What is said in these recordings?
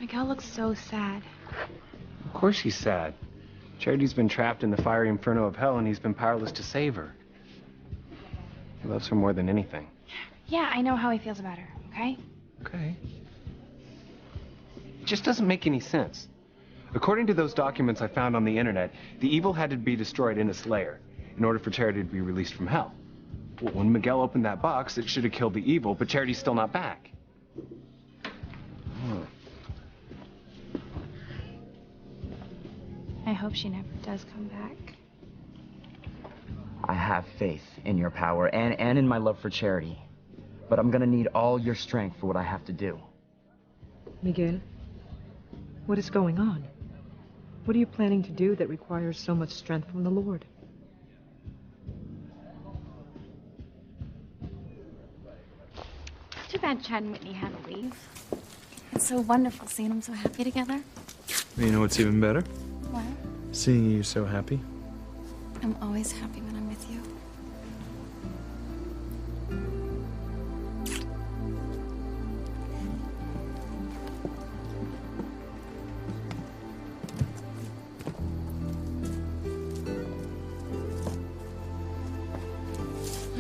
Miguel looks so sad. Of course she's sad. Charity's been trapped in the fiery inferno of hell, and he's been powerless to save her. He loves her more than anything. Yeah, I know how he feels about her, okay? Okay. It just doesn't make any sense. According to those documents I found on the internet, the evil had to be destroyed in its lair in order for Charity to be released from hell. Well, when Miguel opened that box, it should have killed the evil, but Charity's still not back. Oh. I hope she never does come back. I have faith in your power and in my love for Charity. But I'm gonna need all your strength for what I have to do. Miguel, what is going on? What are you planning to do that requires so much strength from the Lord? Too bad Chad and Whitney had to leave. It's so wonderful seeing them so happy together. You know what's even better? What? Seeing you so happy. I'm always happy when I'm with you.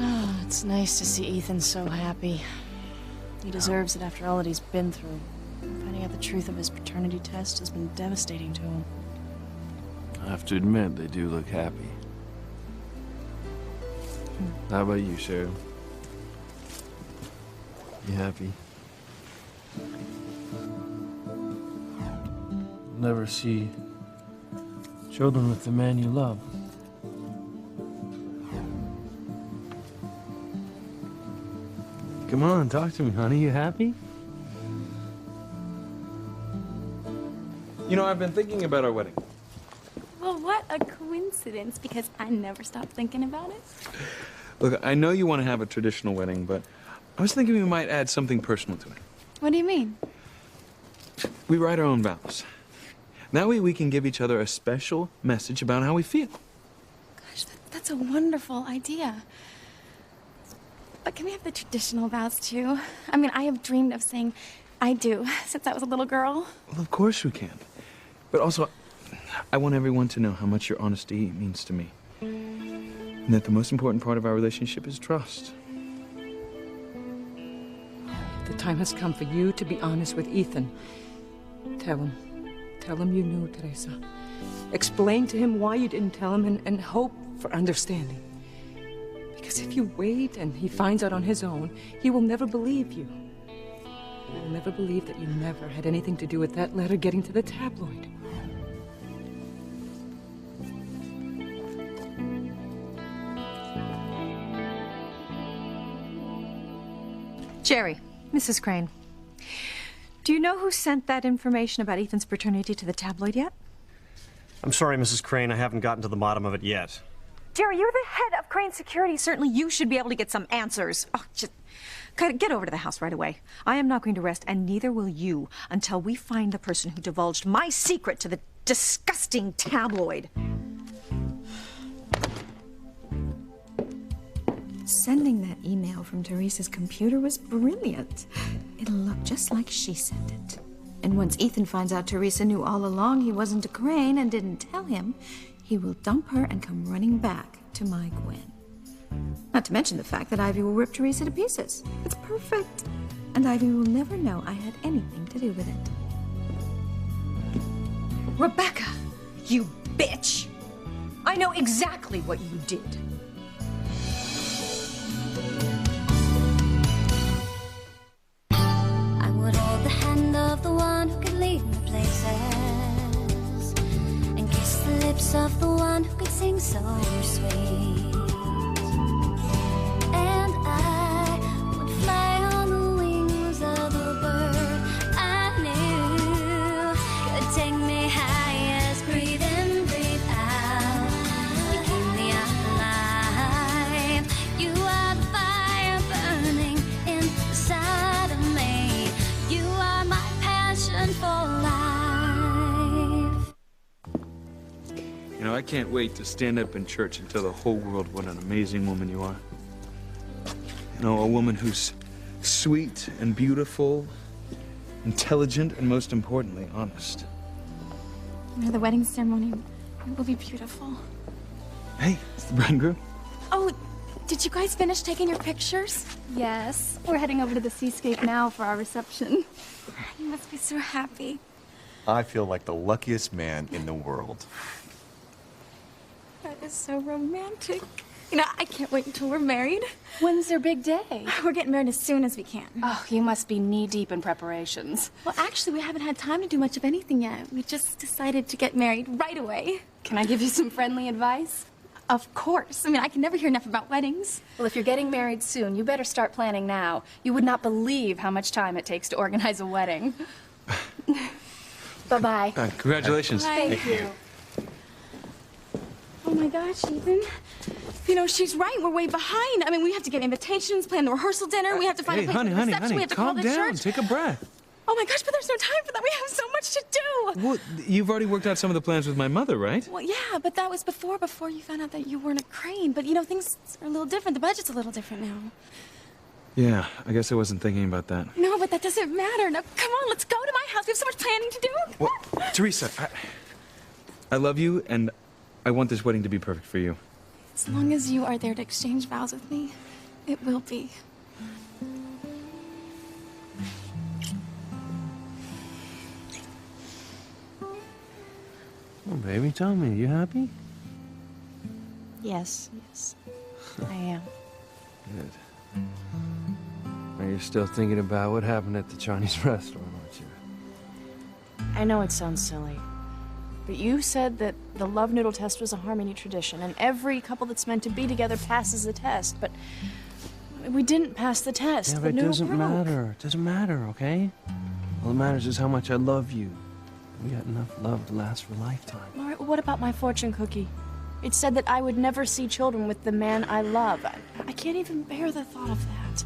Oh, it's nice to see Ethan so happy. He deserves it after all that he's been through. Finding out the truth of his paternity test has been devastating to him. I have to admit, they do look happy. How about you, Cheryl? You happy? Never see children with the man you love. Come on, talk to me, honey. You happy? You know, I've been thinking about our wedding. Well, what a coincidence, because I never stopped thinking about it. Look, I know you want to have a traditional wedding, but I was thinking we might add something personal to it. What do you mean? We write our own vows. That way we can give each other a special message about how we feel. Gosh, that's a wonderful idea. But can we have the traditional vows, too? I mean, I have dreamed of saying I do since I was a little girl. Well, of course we can. But also, I want everyone to know how much your honesty means to me. And that the most important part of our relationship is trust. The time has come for you to be honest with Ethan. Tell him you knew, Teresa. Explain to him why you didn't tell him and hope for understanding. Because if you wait and he finds out on his own, he will never believe you. He will never believe that you never had anything to do with that letter getting to the tabloid. Jerry, Mrs. Crane. Do you know who sent that information about Ethan's paternity to the tabloid yet? I'm sorry, Mrs. Crane, I haven't gotten to the bottom of it yet. Jerry, you're the head of Crane Security. Certainly you should be able to get some answers. Oh, just get over to the house right away. I am not going to rest, and neither will you, until we find the person who divulged my secret to the disgusting tabloid. Sending that email from Teresa's computer was brilliant. It'll look just like she sent it. And once Ethan finds out Teresa knew all along he wasn't a Crane and didn't tell him, he will dump her and come running back to my Gwen. Not to mention the fact that Ivy will rip Teresa to pieces. It's perfect. And Ivy will never know I had anything to do with it. Rebecca, you bitch! I know exactly what you did. I would hold the hand of the one who could lead me places, and kiss the lips of the one who could sing so sweet. And I would fly on the wings of the bird I knew could take me highest. Breathe in, breathe out. You keep me alive. You are the fire burning inside of me. You are my passion for life. You know, I can't wait to stand up in church and tell the whole world what an amazing woman you are. You know, a woman who's sweet and beautiful intelligent, and most importantly, honest. You know, the wedding ceremony will be beautiful. Hey, it's the bride and groom. Oh, did you guys finish taking your pictures? Yes. We're heading over to the seascape now for our reception. You must be so happy. I feel like the luckiest man in the world. That is so romantic. You know, I can't wait until we're married. When's their big day? We're getting married as soon as we can. Oh, you must be knee-deep in preparations. Well, actually, we haven't had time to do much of anything yet. We just decided to get married right away. Can I give you some friendly advice? Of course. I mean, I can never hear enough about weddings. Well, if you're getting married soon, you better start planning now. You would not believe how much time it takes to organize a wedding. Bye-bye. Congratulations. Thank you. Oh my gosh, Ethan. You know, she's right. We're way behind. I mean, we have to get invitations, plan the rehearsal dinner. We have to find a place for the reception. We have to call calm the down. church. Take a breath. Oh my gosh, but there's no time for that. We have so much to do. Well, you've already worked out some of the plans with my mother, right? Well, yeah, but that was before you found out that you weren't a Crane. But, you know, things are a little different. The budget's a little different now. Yeah, I guess I wasn't thinking about that. No, but that doesn't matter. Now, come on, let's go to my house. We have so much planning to do. Well, Teresa, I love you, and I want this wedding to be perfect for you. As long as you are there to exchange vows with me, it will be. Oh, baby, tell me, you happy? Yes, I am. Good. Are you still thinking about what happened at the Chinese restaurant, aren't you? I know it sounds silly, but you said that the love noodle test was a harmony tradition, and every couple that's meant to be together passes the test, but we didn't pass the test. Yeah, The but it noodle doesn't broke. matter. It doesn't matter, okay? All that matters is how much I love you. We got enough love to last for a lifetime. All right, what about my fortune cookie? It said that I would never see children with the man I love. I can't even bear the thought of that.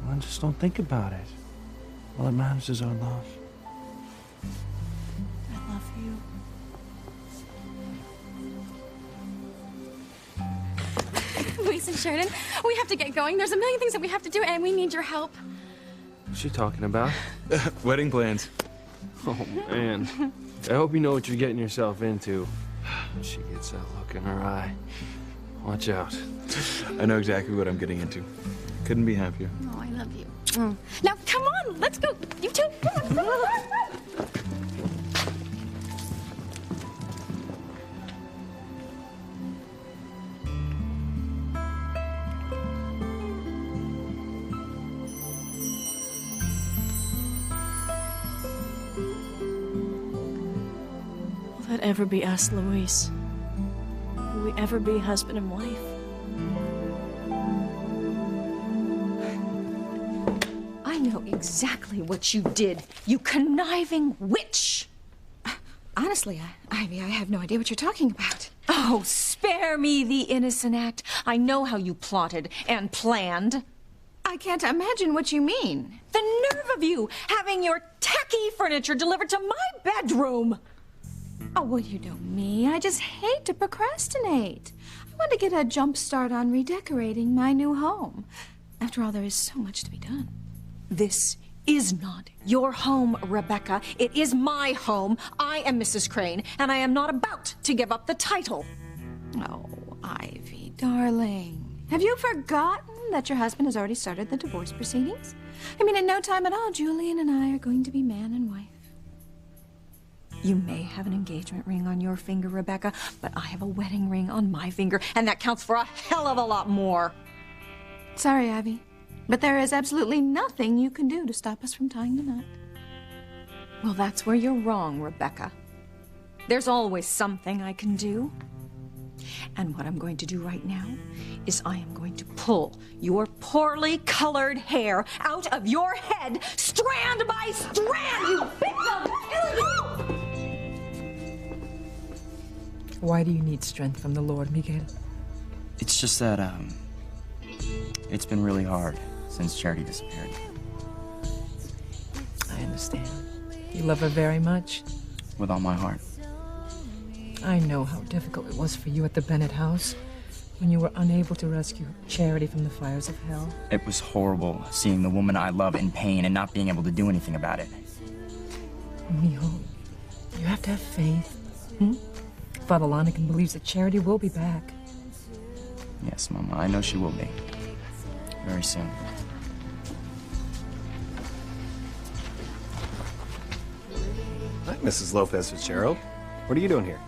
Well, just don't think about it. All that matters is our love. I love you. Louise and Sheridan, we have to get going. There's a million things that we have to do, and we need your help. What's she talking about? Wedding plans. Oh, man. I hope you know what you're getting yourself into. When she gets that look in her eye. Watch out. I know exactly what I'm getting into. Couldn't be happier. Oh, I love you. Now, come on, let's go. You two, come on. Will that ever be us, Louise? Will we ever be husband and wife? I know exactly what you did, you conniving witch! Honestly, Ivy, I have no idea what you're talking about. Oh, spare me the innocent act. I know how you plotted and planned. I can't imagine what you mean. The nerve of you, having your tacky furniture delivered to my bedroom! Oh, well, you know me. I just hate to procrastinate. I want to get a jump start on redecorating my new home. After all, there is so much to be done. This is not your home, Rebecca. It is my home. I am Mrs. Crane, and I am not about to give up the title. Oh, Ivy, darling. Have you forgotten that your husband has already started the divorce proceedings? I mean, in no time at all, Julian and I are going to be man and wife. You may have an engagement ring on your finger, Rebecca, but I have a wedding ring on my finger, and that counts for a hell of a lot more. Sorry, Ivy, but there is absolutely nothing you can do to stop us from tying the knot. Well, that's where you're wrong, Rebecca. There's always something I can do. And what I'm going to do right now is I am going to pull your poorly colored hair out of your head, strand by strand, you victim! Why do you need strength from the Lord, Miguel? It's just that, it's been really hard since Charity disappeared. I understand. You love her very much. With all my heart. I know how difficult it was for you at the Bennett house. when you were unable to rescue Charity from the fires of hell? It was horrible seeing the woman I love in pain and not being able to do anything about it. Mijo, you have to have faith. Father Lonigan believes that Charity will be back. Yes, Mama, I know she will be. Very soon. Hi, Mrs. Lopez Fitzgerald. What are you doing here?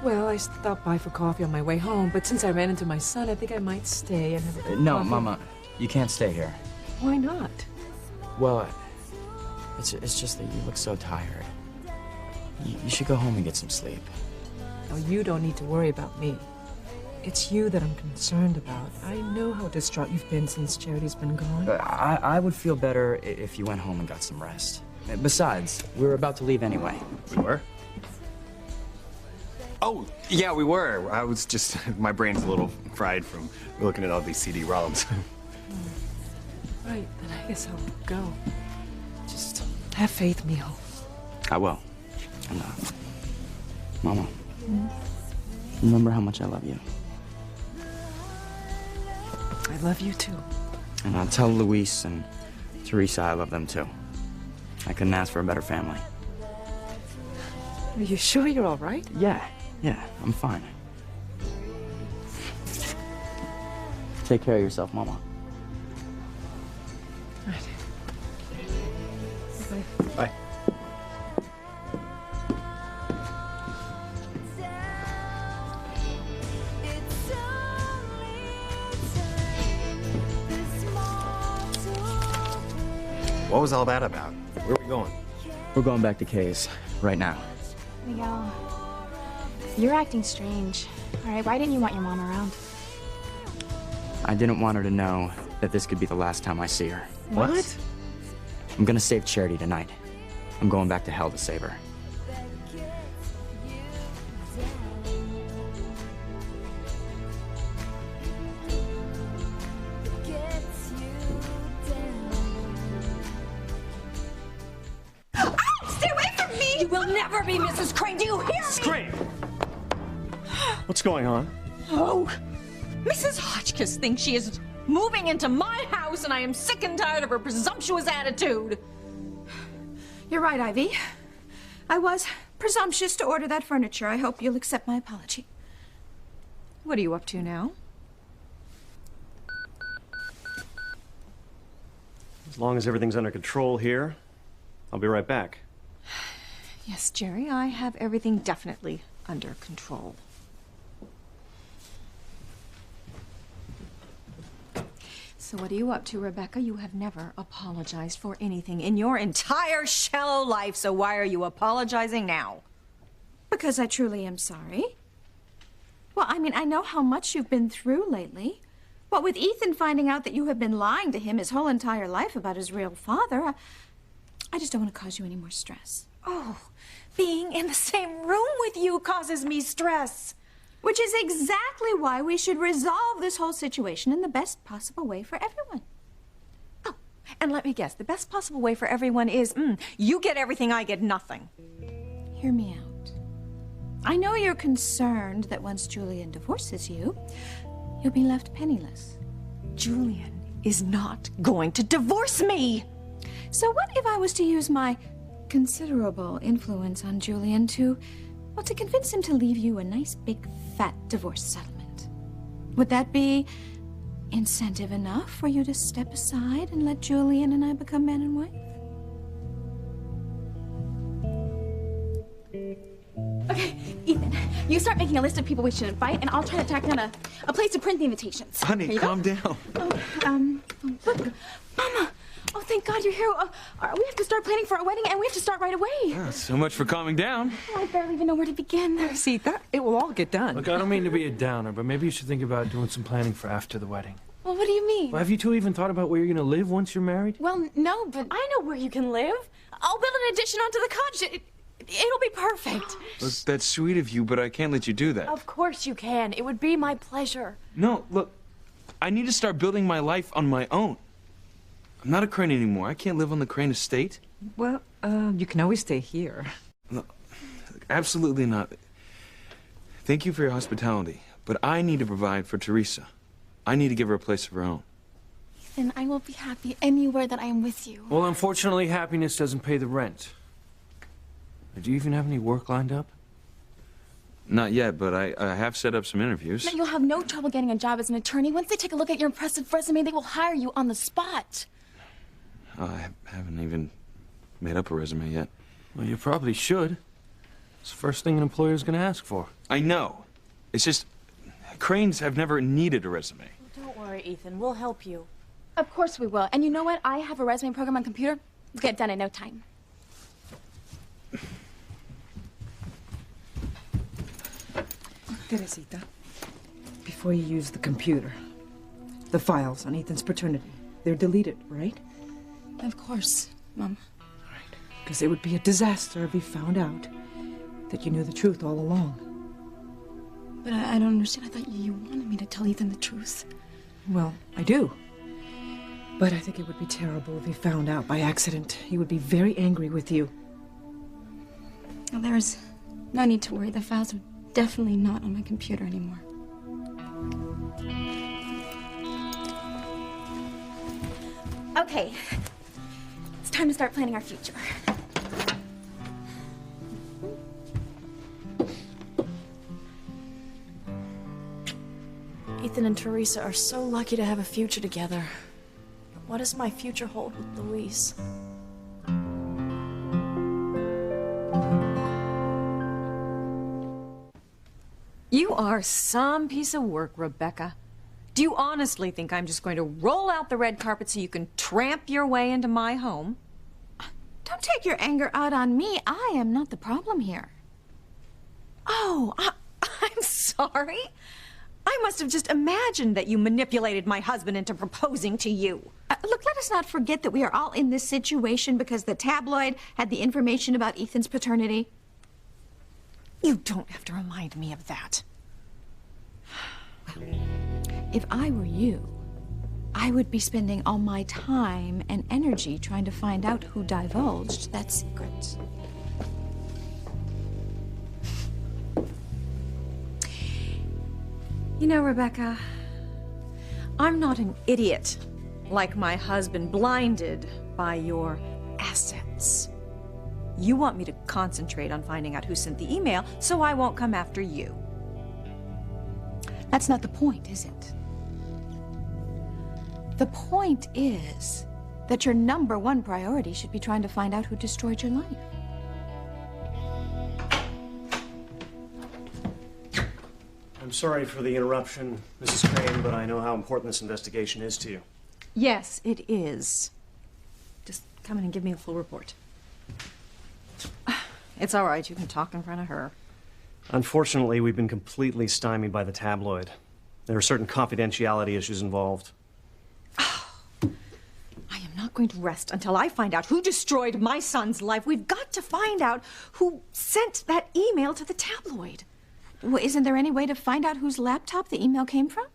Well, I stopped by for coffee on my way home, but since I ran into my son, I think I might stay and have a cup of No, coffee. Mama, you can't stay here. Why not? Well, it's just that you look so tired. You should go home and get some sleep. No, you don't need to worry about me. It's you that I'm concerned about. I know how distraught you've been since Charity's been gone. I would feel better if you went home and got some rest. Besides, we were about to leave anyway. We were? Oh, yeah, we were. I was just, my brain's a little fried from looking at all these CD-ROMs. Right, then I guess I'll go. Just have faith, Mijo. I will. And, Mama, remember how much I love you. I love you too. And I'll tell Luis and Teresa I love them too. I couldn't ask for a better family. Are you sure you're all right? Yeah, I'm fine. Take care of yourself, Mama. Right. Bye. Bye. What was all that about? Where are we going? We're going back to Kay's right now. Miguel, you're acting strange. All right, why didn't you want your mom around? I didn't want her to know that this could be the last time I see her. What? I'm gonna save Charity tonight. I'm going back to hell to save her. Stay away from me! You will never be Mrs. Crane. Do you hear me? Mrs. Crane! What's going on? Oh, Mrs. Hotchkiss thinks she is moving into my house, and I am sick and tired of her presumptuous attitude. You're right, Ivy. I was presumptuous to order that furniture. I hope you'll accept my apology. What are you up to now? As long as everything's under control here, I'll be right back. Yes, Jerry, I have everything definitely under control. So what are you up to, Rebecca? You have never apologized for anything in your entire shallow life, so why are you apologizing now? Because I truly am sorry. Well, I mean, I know how much you've been through lately. What with Ethan finding out that you have been lying to him his whole entire life about his real father, I just don't want to cause you any more stress. Oh, being in the same room with you causes me stress. Which is exactly why we should resolve this whole situation in the best possible way for everyone. Oh, and let me guess, the best possible way for everyone is, you get everything, I get nothing. Hear me out. I know you're concerned that once Julian divorces you, you'll be left penniless. Julian is not going to divorce me. So what if I was to use my considerable influence on Julian to convince him to leave you a nice big fat divorce settlement? Would that be incentive enough for you to step aside and let Julian and I become man and wife? Okay, Ethan, you start making a list of people we should invite, and I'll try to track down a place to print the invitations. Honey, Here you calm go. down. Look, Mama. Oh, thank God you're here. We have to start planning for our wedding, and we have to start right away. Oh, so much for calming down. Oh, I barely even know where to begin. See, it will all get done. Look, I don't mean to be a downer, but maybe you should think about doing some planning for after the wedding. Well, what do you mean? Well, have you two even thought about where you're going to live once you're married? Well, no, but I know where you can live. I'll build an addition onto the cottage. It'll be perfect. Look, that's sweet of you, but I can't let you do that. Of course you can. It would be my pleasure. No, look, I need to start building my life on my own. I'm not a Crane anymore. I can't live on the Crane estate. Well, you can always stay here. No, absolutely not. Thank you for your hospitality, But I need to provide for Teresa. I need to give her a place of her own. Then I will be happy anywhere that I am with you. Well, unfortunately, happiness doesn't pay the rent. Do you even have any work lined up? Not yet, but I have set up some interviews. Now, you'll have no trouble getting a job as an attorney. Once they take a look at your impressive resume, they will hire you on the spot. I haven't even made up a resume yet. Well, you probably should. It's the first thing an employer's gonna ask for. I know. It's just, Cranes have never needed a resume. Don't worry, Ethan. We'll help you. Of course we will. And you know what? I have a resume program on computer. We'll get it done in no time. Teresita, before you use the computer, the files on Ethan's paternity, they're deleted, right? Of course, Mom. Because it would be a disaster if he found out that you knew the truth all along. But I don't understand. I thought you wanted me to tell Ethan the truth. Well, I do. But I think it would be terrible if he found out by accident. He would be very angry with you. Well, there's no need to worry. The files are definitely not on my computer anymore. Okay. It's time to start planning our future. Ethan and Teresa are so lucky to have a future together. But what does my future hold with Luis? You are some piece of work, Rebecca. Do you honestly think I'm just going to roll out the red carpet so you can tramp your way into my home? Don't take your anger out on me. I am not the problem here. Oh, I'm sorry. I must have just imagined that you manipulated my husband into proposing to you. Look, let us not forget that we are all in this situation because the tabloid had the information about Ethan's paternity. You don't have to remind me of that. Well, if I were you, I would be spending all my time and energy trying to find out who divulged that secret. You know, Rebecca, I'm not an idiot like my husband, blinded by your assets. You want me to concentrate on finding out who sent the email, so I won't come after you. That's not the point, is it? The point is that your #1 priority should be trying to find out who destroyed your life. I'm sorry for the interruption, Mrs. Crane, but I know how important this investigation is to you. Yes, it is. Just come in and give me a full report. It's all right, you can talk in front of her. Unfortunately, we've been completely stymied by the tabloid. There are certain confidentiality issues involved. I am not going to rest until I find out who destroyed my son's life. We've got to find out who sent that email to the tabloid. Well, isn't there any way to find out whose laptop the email came from?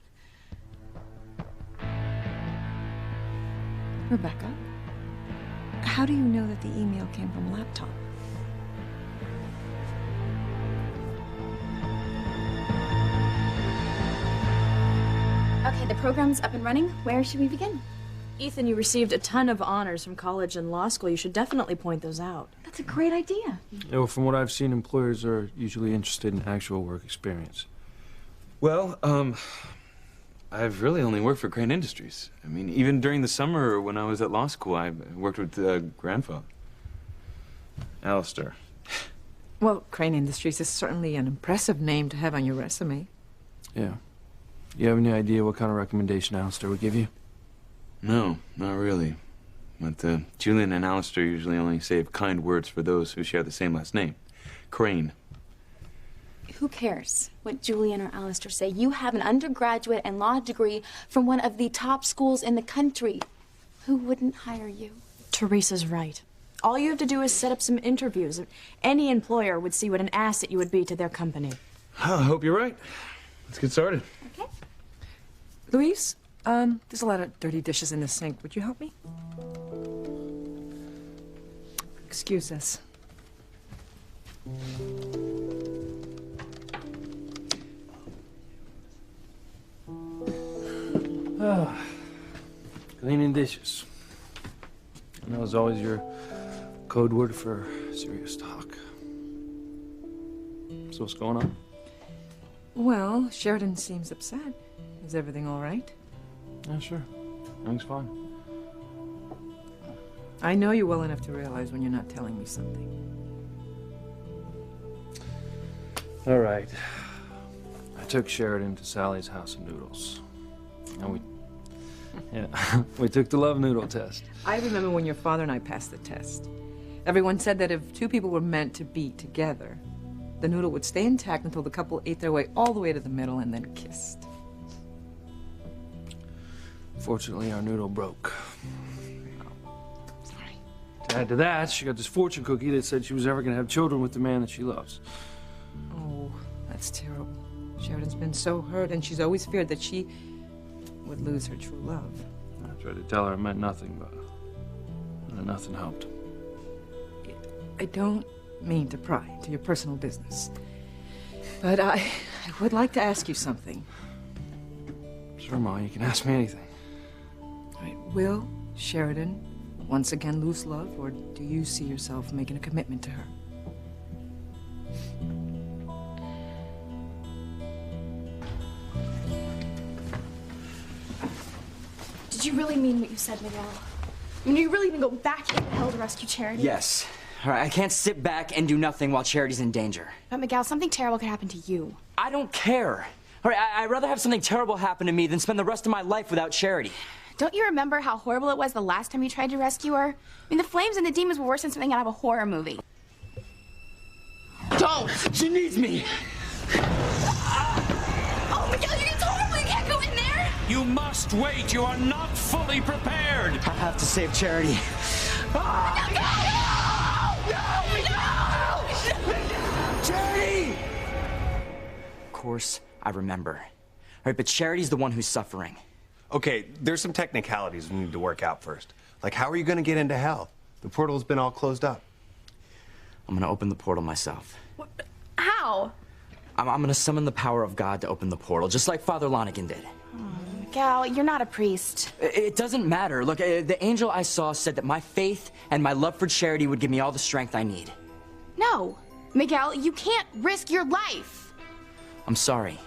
Rebecca, how do you know that the email came from a laptop? Okay, the program's up and running. Where should we begin? Ethan, you received a ton of honors from college and law school. You should definitely point those out. That's a great idea. Yeah, well, from what I've seen, employers are usually interested in actual work experience. Well, I've really only worked for Crane Industries. I mean, even during the summer when I was at law school, I worked with grandfather, Alistair. Well, Crane Industries is certainly an impressive name to have on your resume. Yeah. You have any idea what kind of recommendation Alistair would give you? No, not really. But Julian and Alistair usually only save kind words for those who share the same last name. Crane. Who cares what Julian or Alistair say? You have an undergraduate and law degree from one of the top schools in the country. Who wouldn't hire you? Teresa's right. All you have to do is set up some interviews. Any employer would see what an asset you would be to their company. I hope you're right. Let's get started. Okay. Luis, there's a lot of dirty dishes in the sink. Would you help me? Excuse us. Cleaning dishes. And that was always your code word for serious talk. So what's going on? Well, Sheridan seems upset. Is everything all right? Yeah, sure. Everything's fine. I know you well enough to realize when you're not telling me something. All right. I took Sheridan to Sally's House of Noodles. And we took the love noodle test. I remember when your father and I passed the test. Everyone said that if two people were meant to be together, the noodle would stay intact until the couple ate their way all the way to the middle and then kissed. Fortunately, our noodle broke. To add to that, she got this fortune cookie that said she was ever going to have children with the man that she loves. Oh, that's terrible. Sheridan's been so hurt, and she's always feared that she would lose her true love. I tried to tell her it meant nothing, but nothing helped. I don't mean to pry into your personal business, but I would like to ask you something. Sure, Ma, you can ask me anything. All right, will Sheridan once again lose love, or do you see yourself making a commitment to her? Did you really mean what you said, Miguel? I mean, are you really gonna go back into hell to rescue Charity? Yes. All right, I can't sit back and do nothing while Charity's in danger. But Miguel, something terrible could happen to you. I don't care. All right, I'd rather have something terrible happen to me than spend the rest of my life without Charity. Don't you remember how horrible it was the last time you tried to rescue her? I mean, the flames and the demons were worse than something out of a horror movie. Don't! She needs me! Oh, Miguel, you're horrible! You can't go in there! You must wait. You are not fully prepared. I have to save Charity. Charity! Of course, I remember. All right, but Charity's the one who's suffering. Okay, there's some technicalities we need to work out first. Like, how are you gonna get into hell? The portal's been all closed up. I'm gonna open the portal myself. How? I'm gonna summon the power of God to open the portal, just like Father Lonigan did. Miguel, you're not a priest. It doesn't matter. Look, the angel I saw said that my faith and my love for Charity would give me all the strength I need. No, Miguel, you can't risk your life. I'm sorry,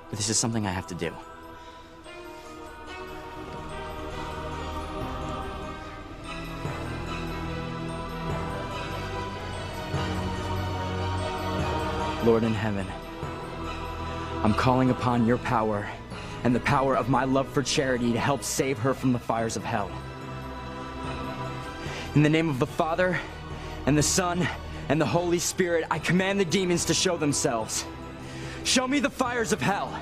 but this is something I have to do. Lord in heaven, I'm calling upon your power and the power of my love for Charity to help save her from the fires of hell. In the name of the Father, and the Son, and the Holy Spirit, I command the demons to show themselves. Show me the fires of hell.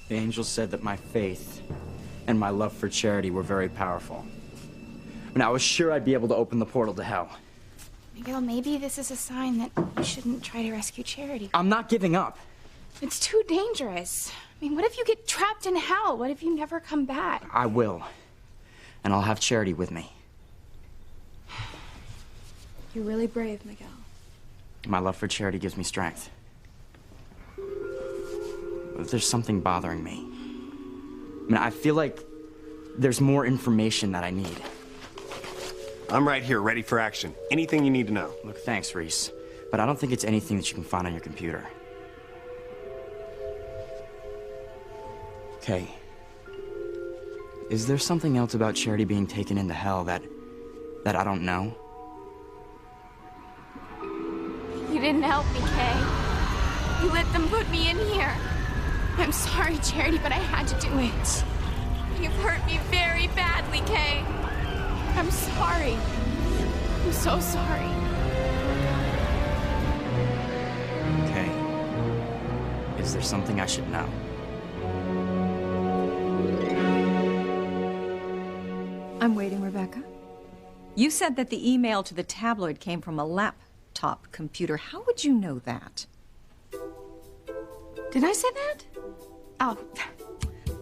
The angel said that my faith and my love for Charity were very powerful. And I was sure I'd be able to open the portal to hell. Miguel, maybe this is a sign that you shouldn't try to rescue Charity. I'm not giving up. It's too dangerous. I mean, what if you get trapped in hell? What if you never come back? I will. And I'll have Charity with me. You're really brave, Miguel. My love for Charity gives me strength. But there's something bothering me. I mean, I feel like there's more information that I need. I'm right here, ready for action. Anything you need to know. Look, thanks, Reese. But I don't think it's anything that you can find on your computer. Okay. Is there something else about Charity being taken into hell that I don't know? You didn't help me, Kay. You let them put me in here. I'm sorry, Charity, but I had to do it. You've hurt me very badly, Kay. I'm sorry. I'm so sorry. Okay. Is there something I should know? I'm waiting, Rebecca. You said that the email to the tabloid came from a laptop computer. How would you know that? Did I say that? Oh,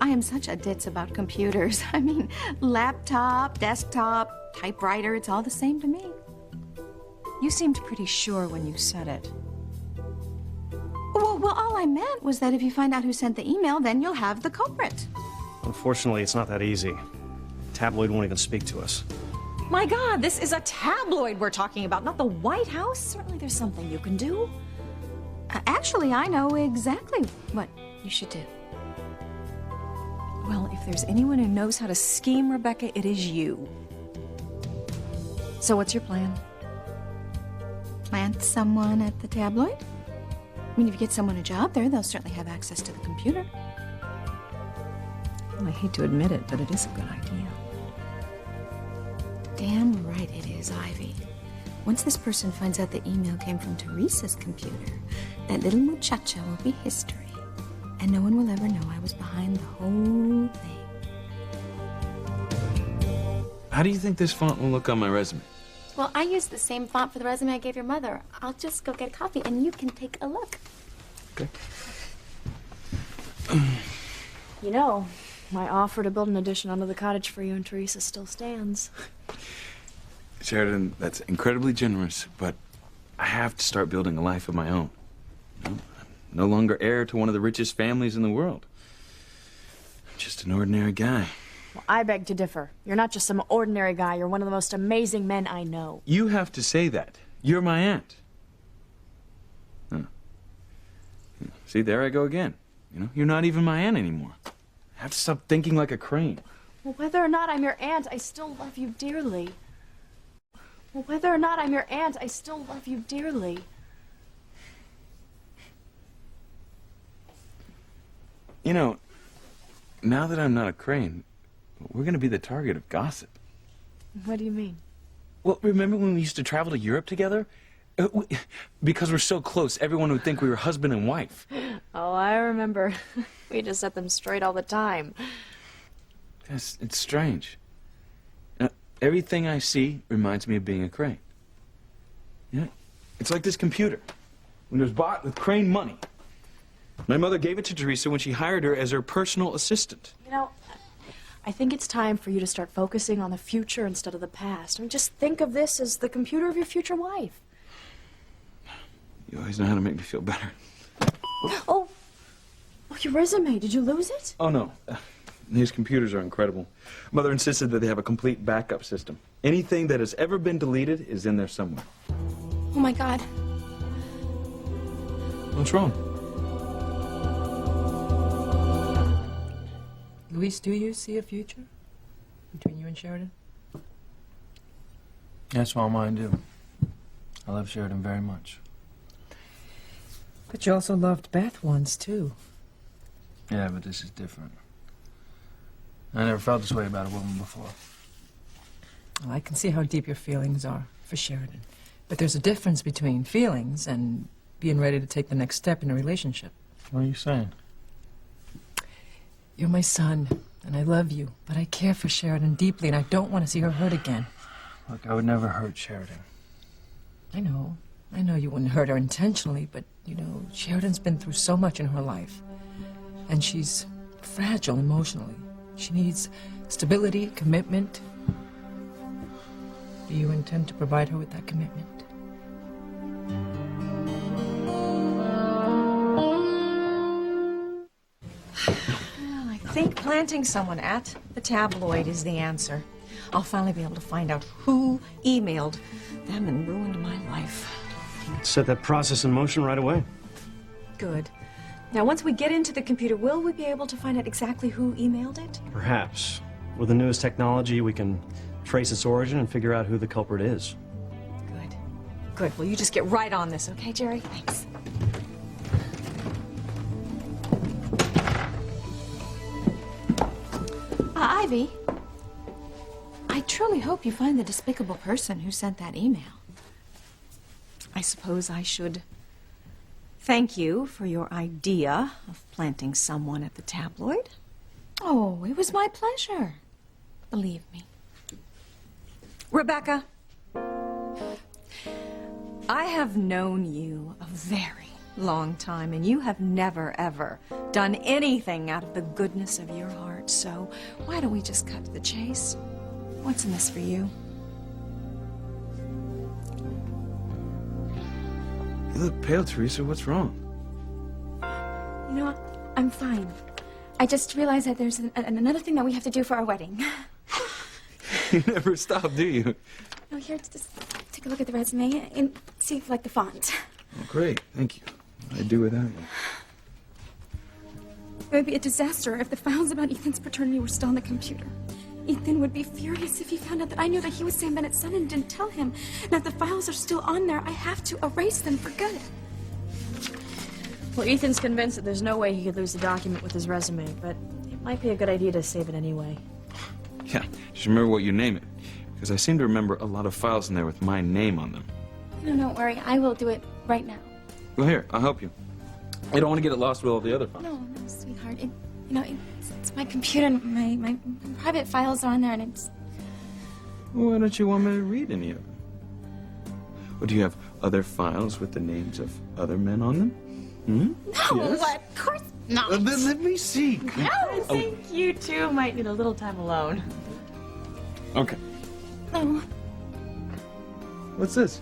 I am such a ditz about computers. I mean, laptop, desktop, typewriter, it's all the same to me. You seemed pretty sure when you said it. Well, all I meant was that if you find out who sent the email, then you'll have the culprit. Unfortunately, it's not that easy. Tabloid won't even speak to us. My God, this is a tabloid we're talking about, not the White House. Certainly there's something you can do. Actually, I know exactly what you should do. Well, if there's anyone who knows how to scheme, Rebecca, it is you. So what's your plan? Plant someone at the tabloid? I mean, if you get someone a job there, they'll certainly have access to the computer. Well, I hate to admit it, but it is a good idea. Damn right it is, Ivy. Once this person finds out the email came from Teresa's computer, that little muchacha will be history. And no one will ever know I was behind the whole thing. How do you think this font will look on my resume? Well, I used the same font for the resume I gave your mother. I'll just go get a copy and you can take a look. Okay. You know, my offer to build an addition onto the cottage for you and Teresa still stands. Sheridan, that's incredibly generous, but I have to start building a life of my own. I'm no longer heir to one of the richest families in the world. I'm just an ordinary guy. Well, I beg to differ. You're not just some ordinary guy. You're one of the most amazing men I know. You have to say that. You're my aunt. Huh. See, there I go again. You know, you're not even my aunt anymore. I have to stop thinking like a crane. Well, whether or not I'm your aunt, I still love you dearly. Well, whether or not I'm your aunt, I still love you dearly. You know, now that I'm not a crane, we're going to be the target of gossip. What do you mean? Well, remember when we used to travel to Europe together? Because we're so close, everyone would think we were husband and wife. Oh, I remember. We just set them straight all the time. It's strange. Everything I see reminds me of being a crane. Yeah, it's like this computer. When it was bought with crane money. My mother gave it to Teresa when she hired her as her personal assistant. You know, I think it's time for you to start focusing on the future instead of the past. I mean, just think of this as the computer of your future wife. You always know how to make me feel better. Oh, your resume. Did you lose it? Oh, no. These computers are incredible. Mother insisted that they have a complete backup system. Anything that has ever been deleted is in there somewhere. Oh my God. What's wrong? Luis, do you see a future between you and Sheridan? Yes, Mom, I do. I love Sheridan very much. But you also loved Beth once, too. Yeah, but this is different. I never felt this way about a woman before. Well, I can see how deep your feelings are for Sheridan. But there's a difference between feelings and being ready to take the next step in a relationship. What are you saying? You're my son, and I love you, but I care for Sheridan deeply, and I don't want to see her hurt again. Look, I would never hurt Sheridan. I know you wouldn't hurt her intentionally, but, you know, Sheridan's been through so much in her life, and she's fragile emotionally. She needs stability, commitment. Do you intend to provide her with that commitment? Well, I think planting someone at the tabloid is the answer. I'll finally be able to find out who emailed them and ruined my life. Set that process in motion right away. Good. Now, once we get into the computer, will we be able to find out exactly who emailed it? Perhaps. With the newest technology, we can trace its origin and figure out who the culprit is. Good. Well, you just get right on this, okay, Jerry? Thanks. Ivy, I truly hope you find the despicable person who sent that email. I suppose I should thank you for your idea of planting someone at the tabloid. Oh, it was my pleasure. Believe me. Rebecca, I have known you a very long time, and you have never, ever done anything out of the goodness of your heart. So why don't we just cut to the chase? What's in this for you? You look pale, Teresa. What's wrong? You know, I'm fine. I just realized that there's another thing that we have to do for our wedding. You never stop, do you? No, here, just take a look at the resume and see if you like the font. Oh, great. Thank you. I'd do without you. It would be a disaster if the files about Ethan's paternity were still on the computer. Ethan would be furious if he found out that I knew that he was Sam Bennett's son and didn't tell him. And if the files are still on there, I have to erase them for good. Well, Ethan's convinced that there's no way he could lose the document with his resume, but it might be a good idea to save it anyway. Yeah, just remember what you name it. Because I seem to remember a lot of files in there with my name on them. No, don't worry. I will do it right now. Well, here, I'll help you. I don't want to get it lost with all the other files. No, sweetheart. It's my computer and my private files are on there, and it's... Why don't you want me to read any of them? Well, do you have other files with the names of other men on them? Hmm? No, Yes? of course not. Then let me see. No, I think you two might need a little time alone. Okay. No. What's this?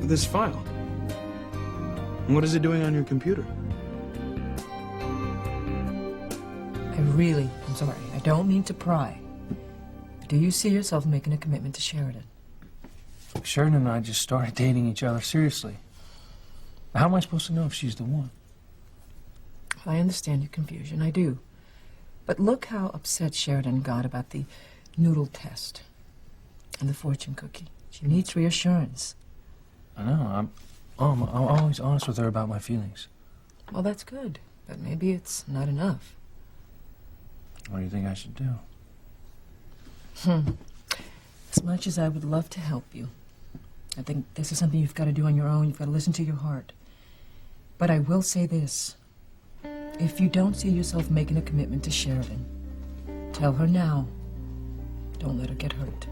This file. And what is it doing on your computer? I'm sorry. I don't mean to pry. But do you see yourself making a commitment to Sheridan? Sheridan and I just started dating each other seriously. How am I supposed to know if she's the one? I understand your confusion. I do. But look how upset Sheridan got about the noodle test and the fortune cookie. She needs reassurance. I know. I'm always honest with her about my feelings. Well, that's good. But maybe it's not enough. What do you think I should do? As much as I would love to help you, I think this is something you've got to do on your own. You've got to listen to your heart. But I will say this. If you don't see yourself making a commitment to Sheridan, tell her now. Don't let her get hurt.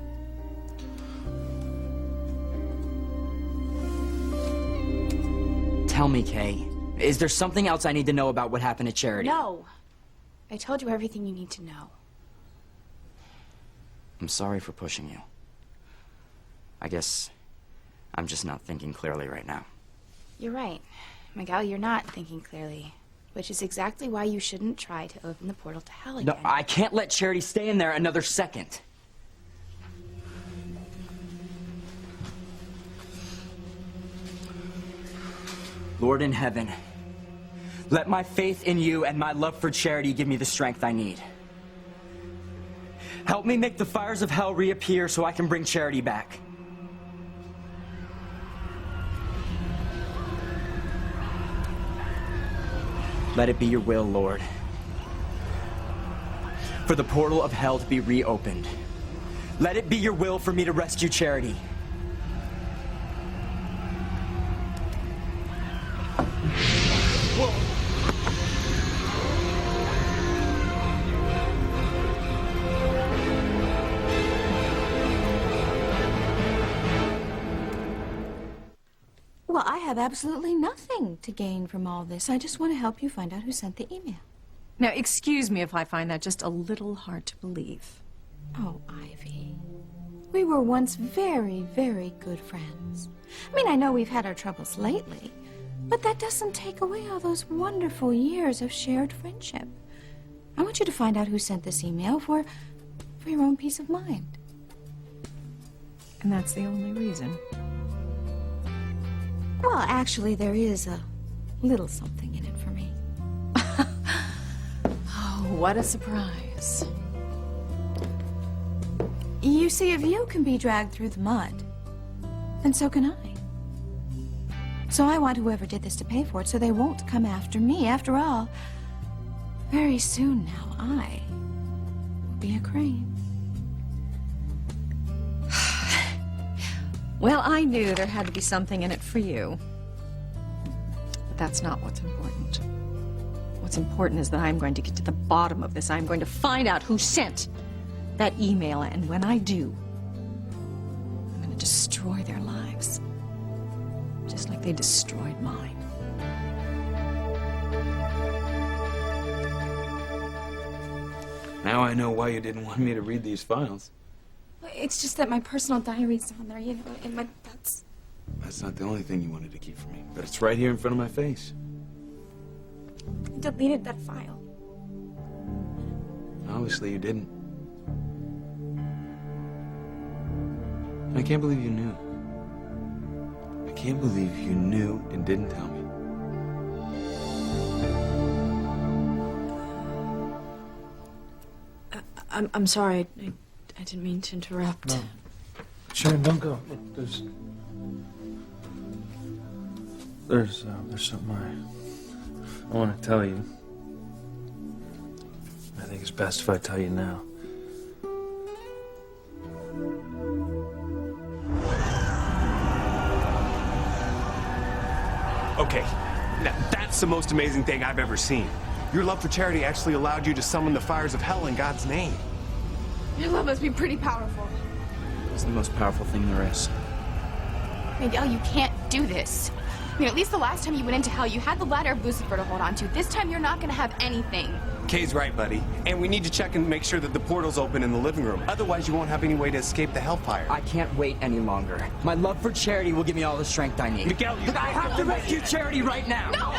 Tell me, Kay, is there something else I need to know about what happened at Charity? No. I told you everything you need to know. I'm sorry for pushing you. I guess I'm just not thinking clearly right now. You're right. Miguel, you're not thinking clearly. Which is exactly why you shouldn't try to open the portal to hell again. No, I can't let Charity stay in there another second. Lord in heaven, let my faith in you and my love for Charity give me the strength I need. Help me make the fires of hell reappear so I can bring Charity back. Let it be your will, Lord, for the portal of hell to be reopened. Let it be your will for me to rescue Charity. Well, I have absolutely nothing to gain from all this. I just want to help you find out who sent the email. Now, excuse me if I find that just a little hard to believe. Oh, Ivy. We were once very, very good friends. I mean, I know we've had our troubles lately, but that doesn't take away all those wonderful years of shared friendship. I want you to find out who sent this email for your own peace of mind. And that's the only reason. Well, actually, there is a little something in it for me. Oh, what a surprise. You see, if you can be dragged through the mud, then so can I. So I want whoever did this to pay for it so they won't come after me. After all, very soon now, I will be a Crane. Well, I knew there had to be something in it for you. But that's not what's important. What's important is that I'm going to get to the bottom of this. I'm going to find out who sent that email, and when I do, I'm going to destroy their lives. Just like they destroyed mine. Now I know why you didn't want me to read these files. It's just that my personal diary's on there, you know, and That's not the only thing you wanted to keep from me, but it's right here in front of my face. I deleted that file. Obviously you didn't. And I can't believe you knew. I can't believe you knew and didn't tell me. I'm sorry. I didn't mean to interrupt. No. Sharon, don't go. There's something I want to tell you. I think it's best if I tell you now. Okay, now that's the most amazing thing I've ever seen. Your love for Charity actually allowed you to summon the fires of hell in God's name. Your love must be pretty powerful. It's the most powerful thing there is. Miguel, you can't do this. I mean, at least the last time you went into hell, you had the ladder of Lucifer to hold on to. This time, you're not gonna have anything. Kay's right, buddy. And we need to check and make sure that the portal's open in the living room. Otherwise, you won't have any way to escape the hellfire. I can't wait any longer. My love for Charity will give me all the strength I need. Miguel, Look, I have to rescue Charity right now! No!